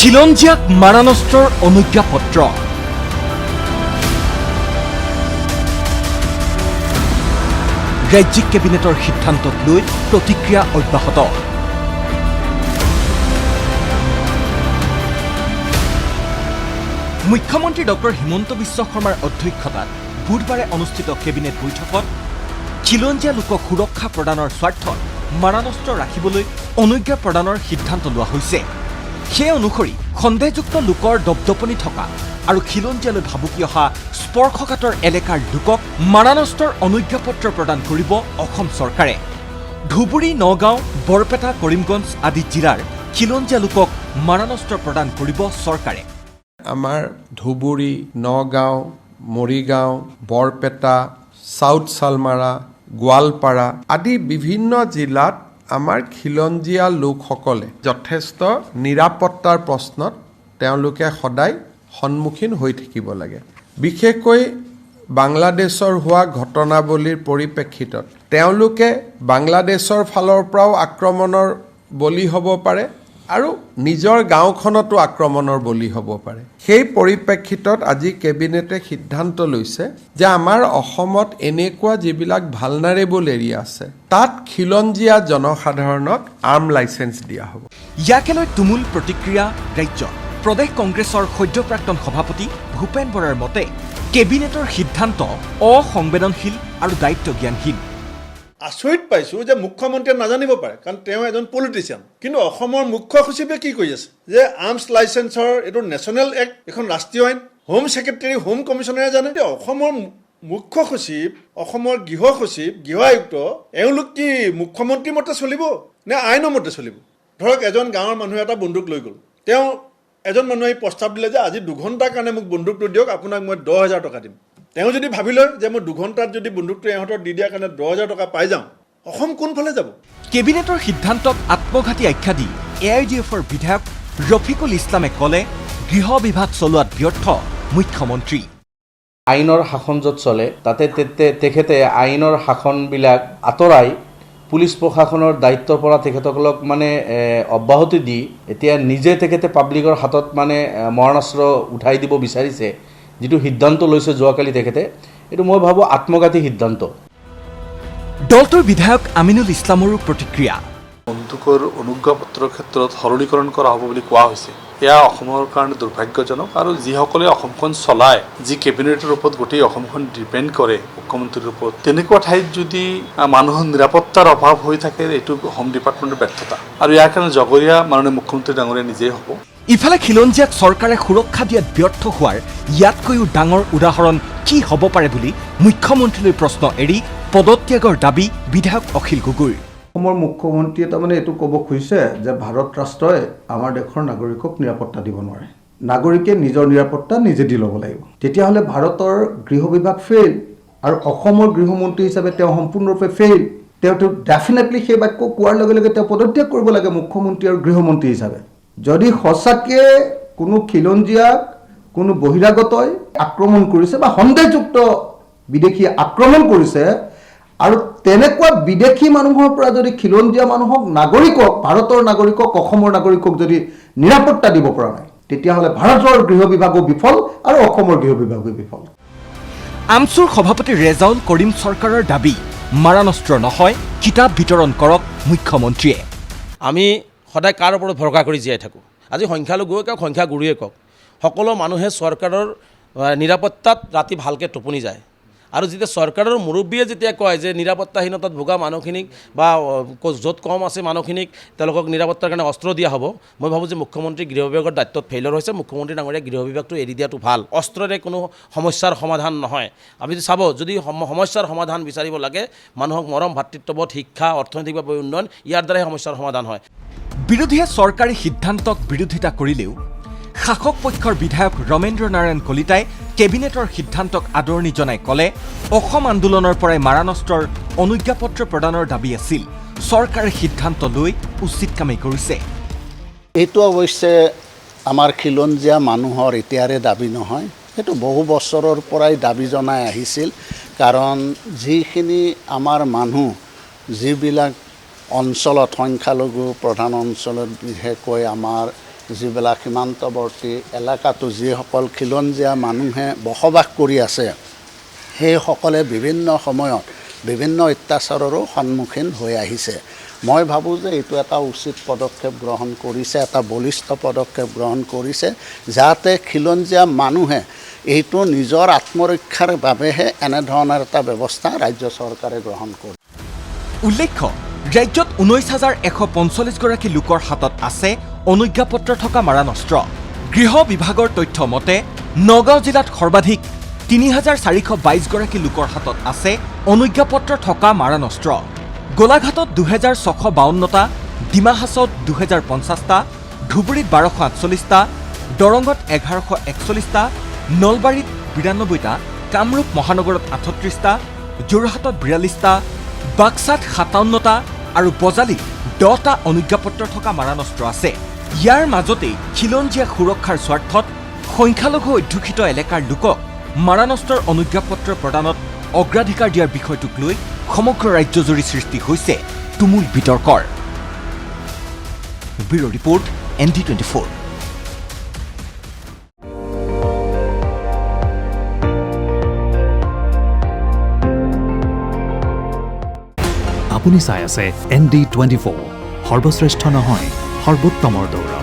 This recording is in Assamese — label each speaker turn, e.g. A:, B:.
A: খিলঞ্জীয়াক মাৰাণস্ত্ৰৰ অনুজ্ঞাপত্ৰ ৰাজ্যিক কেবিনেটৰ সিদ্ধান্তক লৈ প্ৰতিক্ৰিয়া অব্যাহত। মুখ্যমন্ত্ৰী ডক্টৰ হিমন্ত বিশ্ব শৰ্মাৰ অধ্যক্ষতাত বুধবাৰে অনুষ্ঠিত কেবিনেট বৈঠকত খিলঞ্জীয়া লোকক সুৰক্ষা প্ৰদানৰ স্বাৰ্থত মাৰাণস্ত্ৰ ৰাখিবলৈ অনুজ্ঞা প্ৰদানৰ সিদ্ধান্ত লোৱা হৈছে। সেই অনুসৰি সন্দেহযুক্ত লোকৰ দপদপনি থকা আৰু খিলঞ্জীয়ালৈ ভাবুকি অহা স্পৰ্শকাতৰ এলেকাৰ লোকক মাৰাণস্ত্ৰৰ অনুজ্ঞাপত্ৰ প্ৰদান কৰিব অসম চৰকাৰে। ধুবুৰী, নগাঁও, বৰপেটা, কৰিমগঞ্জ আদি জিলাৰ খিলঞ্জীয়া লোকক মাৰাণস্ত্ৰ প্ৰদান কৰিব চৰকাৰে।
B: আমাৰ ধুবুৰী, নগাঁও, মৰিগাঁও, বৰপেটা, চাউথ চালমাৰা, গোৱালপাৰা আদি বিভিন্ন জিলাত আমাৰ খিলঞ্জীয়া লোকসকলে যথেষ্ট নিৰাপত্তাৰ প্ৰশ্নত তেওঁলোকে সদায় সন্মুখীন হৈ থাকিব লাগে। বিশেষকৈ বাংলাদেশৰ হোৱা ঘটনাৱলীৰ পৰিপ্ৰেক্ষিতত তেওঁলোকে বাংলাদেশৰ ফালৰ পৰাও আক্ৰমণৰ বলি হ'ব পাৰে আৰু নিজৰ গাঁওখনতো আক্ৰমণৰ বলি হ'ব পাৰে। সেই পৰিপ্ৰেক্ষিতত আজি কেবিনেটে সিদ্ধান্ত লৈছে যে আমাৰ অসমত এনেকুৱা যিবিলাক ভালনাৰেবল এৰিয়া আছে তাত খিলঞ্জীয়া জনসাধাৰণক আৰ্ম লাইচেন্স দিয়া হ'ব।
A: ইয়াকে লৈ তুমুল প্ৰতিক্ৰিয়া ৰাজ্যত। প্ৰদেশ কংগ্ৰেছৰ সদ্য প্ৰাক্তন সভাপতি ভূপেন বৰাৰ মতে কেবিনেটৰ সিদ্ধান্ত অসংবেদনশীল আৰু দায়িত্বজ্ঞানহীন।
C: আচৰিত পাইছোঁ যে মুখ্যমন্ত্ৰীয়ে নাজানিব পাৰে, কাৰণ তেওঁ এজন পলিটিচিয়ান। কিন্তু অসমৰ মুখ্য সচিবে কি কৰি আছে যে আৰ্মছ লাইচেন্সৰ এইটো নেশ্যনেল এক্ট, এখন ৰাষ্ট্ৰীয় আইন। হোম ছেক্ৰেটেৰী, হোম কমিশ্যনাৰে জানে। অসমৰ মুখ্য সচিব, অসমৰ গৃহ সচিব, গৃহ আয়ুক্ত, এওঁলোক কি মুখ্যমন্ত্ৰীৰ মতে চলিব নে আইনৰ মতে চলিব? ধৰক এজন গাঁৱৰ মানুহে এটা বন্দুক লৈ গ'ল, তেওঁ এজন মানুহে প্ৰস্তাৱ দিলে যে আজি 2 ঘণ্টাৰ কাৰণে মোক বন্দুকটো দিয়ক, আপোনাক মই 10,000 টকা দিম। তেওঁ যদি ভাবি লয় যে মই 2 ঘণ্টাত যদি বন্দুকটো ইহঁতৰ দি দিয়াৰ কাৰণে 10,000 টকা পাই যাওঁ, অসম কোনফালে যাব?
A: কেবিনেটৰ সিদ্ধান্তক আত্মঘাতী আখ্যা দি AIDFৰ বিধায়ক ৰফিকুল ইছলামে ক'লে গৃহ বিভাগ চলোৱাত ব্যৰ্থ মুখ্যমন্ত্ৰী।
D: আইনৰ শাসন য'ত চলে তাতে তেখেতে আইনৰ শাসনবিলাক আঁতৰাই পুলিচ প্ৰশাসনৰ দায়িত্বৰ পৰা তেখেতসকলক অব্যাহতি দি এতিয়া নিজে তেখেতে পাব্লিকৰ হাতত মৰণাস্ত্ৰ উঠাই দিব বিচাৰিছে। যিটো সিদ্ধান্ত লৈছে যোৱাকালি তেখেতে, এইটো মই ভাবোঁ আত্মঘাতী সিদ্ধান্ত।
A: দলটোৰ বিধায়ক আমিনুল ইছলামৰো প্ৰতিক্ৰিয়া।
E: বন্দুকৰ অনুজ্ঞাপত্ৰৰ ক্ষেত্ৰত সৰলীকৰণ কৰা হ'ব বুলি কোৱা হৈছে। এয়া অসমৰ কাৰণে দুৰ্ভাগ্যজনক আৰু যিসকলে অসমখন চলায়, যি কেবিনেটৰ ওপৰত গোটেই অসমখন ডিপেণ্ড কৰে মুখ্যমন্ত্ৰীৰ ওপৰত, তেনেকুৱা ঠাইত যদি মানুহৰ নিৰাপত্তাৰ অভাৱ হৈ থাকে, এইটো হোম ডিপাৰ্টমেণ্টৰ ব্যৰ্থতা আৰু ইয়াৰ কাৰণে জগৰীয়া মাননীয় মুখ্যমন্ত্ৰী ডাঙৰীয়া নিজেই হ'ব।
A: ইফালে খিলঞ্জীয়াক চৰকাৰে সুৰক্ষা দিয়াত ব্যৰ্থ হোৱাৰ ইয়াতকৈও ডাঙৰ উদাহৰণ কি হ'ব পাৰে বুলি মুখ্যমন্ত্ৰীলৈ প্ৰশ্ন এৰি পদত্যাগৰ দাবী বিধায়ক অখিল গগৈৰ।
F: অসমৰ মুখ্যমন্ত্ৰীয়ে এইটো ক'ব খুজিছে যে ভাৰত ৰাষ্ট্ৰই আমাৰ দেশৰ নাগৰিকক নিৰাপত্তা দিব নোৱাৰে, নাগৰিকে নিজৰ নিৰাপত্তা নিজে দি ল'ব লাগিব। তেতিয়াহ'লে ভাৰতৰ গৃহ বিভাগ ফেইল আৰু অসমৰ গৃহমন্ত্ৰী হিচাপে তেওঁ সম্পূৰ্ণৰূপে ফেইল। তেওঁতো ডেফিনেটলি সেই বাক্য কোৱাৰ লগে লগে তেওঁ পদত্যাগ কৰিব লাগে মুখ্যমন্ত্ৰী আৰু গৃহমন্ত্ৰী হিচাপে। যদি সঁচাকৈ কোনো খিলঞ্জীয়াক কোনো বহিৰাগতই আক্ৰমণ কৰিছে বা সন্দেহযুক্ত বিদেশী আক্ৰমণ কৰিছে আৰু তেনেকুৱা বিদেশী মানুহৰ পৰা যদি খিলঞ্জীয়া মানুহক নাগৰিকক, ভাৰতৰ নাগৰিকক, অসমৰ নাগৰিকক যদি নিৰাপত্তা দিব পৰা নাই, তেতিয়াহ'লে ভাৰতৰ গৃহ বিভাগো বিফল আৰু অসমৰ গৃহ বিভাগো বিফল।
A: আমছুৰ সভাপতি ৰেজাউল কৰিম চৰকাৰৰ দাবী মাৰাণস্ত্ৰ নহয়, কিতাপ বিতৰণ কৰক মুখ্যমন্ত্ৰীয়ে।
G: আমি সদায় কাৰ ওপৰত ভৰসা কৰি জীয়াই থাকোঁ? আজি সংখ্যালঘুৱে কওক, সংখ্যাগুৰুৱে কওক, সকলো মানুহে চৰকাৰৰ নিৰাপত্তাত ৰাতি ভালকৈ টোপনি যায়। আৰু যেতিয়া চৰকাৰৰ মুৰব্বীয়ে যেতিয়া কয় যে নিৰাপত্তাহীনতাত ভোগা মানুহখিনিক বা য'ত কম আছে মানুহখিনিক তেওঁলোকক নিৰাপত্তাৰ কাৰণে অস্ত্ৰ দিয়া হ'ব, মই ভাবোঁ যে মুখ্যমন্ত্ৰী গৃহ বিভাগৰ দায়িত্বত ফেইলৰ হৈছে। মুখ্যমন্ত্ৰী ডাঙৰীয়া গৃহ বিভাগটো এৰি দিয়াটো ভাল। অস্ত্ৰৰে কোনো সমস্যাৰ সমাধান নহয়। আপুনি চাব, যদি সমস্যাৰ সমাধান বিচাৰিব লাগে, মানুহক মৰম, ভাতৃত্ববোধ, শিক্ষা, অৰ্থনৈতিকভাৱে উন্নয়ন, ইয়াৰ দ্বাৰাই সমস্যাৰ সমাধান হয়।
A: বিৰোধীয়ে চৰকাৰী সিদ্ধান্তক বিৰোধিতা কৰিলেও শাসক পক্ষৰ বিধায়ক ৰমেন্দ্ৰ নাৰায়ণ কলিতাই কেবিনেটৰ সিদ্ধান্তক আদৰণি জনাই ক'লে অসম আন্দোলনৰ পৰাই মাৰাণস্ত্ৰৰ অনুজ্ঞাপত্ৰ প্ৰদানৰ দাবী আছিল। চৰকাৰে সিদ্ধান্ত লৈ উচিত কামেই কৰিছে।
H: এইটো অৱশ্যে আমাৰ খিলঞ্জীয়া মানুহৰ এতিয়াৰে দাবী নহয়, সেইটো বহু বছৰৰ পৰাই দাবী জনাই আহিছিল। কাৰণ যিখিনি আমাৰ মানুহ, যিবিলাক অঞ্চলত সংখ্যালঘু প্ৰধান অঞ্চলত বিশেষকৈ আমাৰ যিবিলাক সীমান্তৱৰ্তী এলেকাতো যিসকল খিলঞ্জীয়া মানুহে বসবাস কৰি আছে সেইসকলে বিভিন্ন সময়ত বিভিন্ন অত্যাচাৰৰো সন্মুখীন হৈ আহিছে। মই ভাবোঁ যে এইটো এটা উচিত পদক্ষেপ গ্ৰহণ কৰিছে, এটা বলিষ্ঠ পদক্ষেপ গ্ৰহণ কৰিছে, যাতে খিলঞ্জীয়া মানুহে এইটো নিজৰ আত্মৰক্ষাৰ বাবেহে এনেধৰণৰ এটা ব্যৱস্থা ৰাজ্য চৰকাৰে গ্ৰহণ কৰে।
A: উল্লেখ্য, ৰাজ্যত 19,145গৰাকী লোকৰ হাতত আছে অনুজ্ঞাপত্ৰ থকা মাৰণাস্ত্ৰ। গৃহ বিভাগৰ তথ্য মতে নগাঁও জিলাত সৰ্বাধিক 3,422গৰাকী লোকৰ হাতত আছে অনুজ্ঞাপত্ৰ থকা মাৰণাস্ত্ৰ। গোলাঘাটত 2,652টা, ডিমা হাছাওত 2,050টা, ধুবুৰীত 1,248টা, দৰঙত 1,141টা, নলবাৰীত 92টা, কামৰূপ মহানগৰত 38টা, যোৰহাটত 42টা, বাক্সাত 57টা আৰু বজালীত 10টা অনুজ্ঞাপত্ৰ থকা মাৰণাস্ত্ৰ আছে। ইয়াৰ মাজতেই খিলঞ্জীয়া সুৰক্ষাৰ স্বাৰ্থত সংখ্যালঘু অধ্যুষিত এলেকাৰ লোকক মাৰণাস্ত্ৰৰ অনুজ্ঞাপত্ৰ প্ৰদানত অগ্ৰাধিকাৰ দিয়াৰ বিষয়টোক লৈ সমগ্ৰ ৰাজ্যজুৰি সৃষ্টি হৈছে তুমুল বিতৰ্কৰ। Bureau' report, ND24।
I: আপুনি চাই আছে ND24, সৰ্বশ্ৰেষ্ঠ নহয় সৰ্বোত্তমৰ দৌৰ।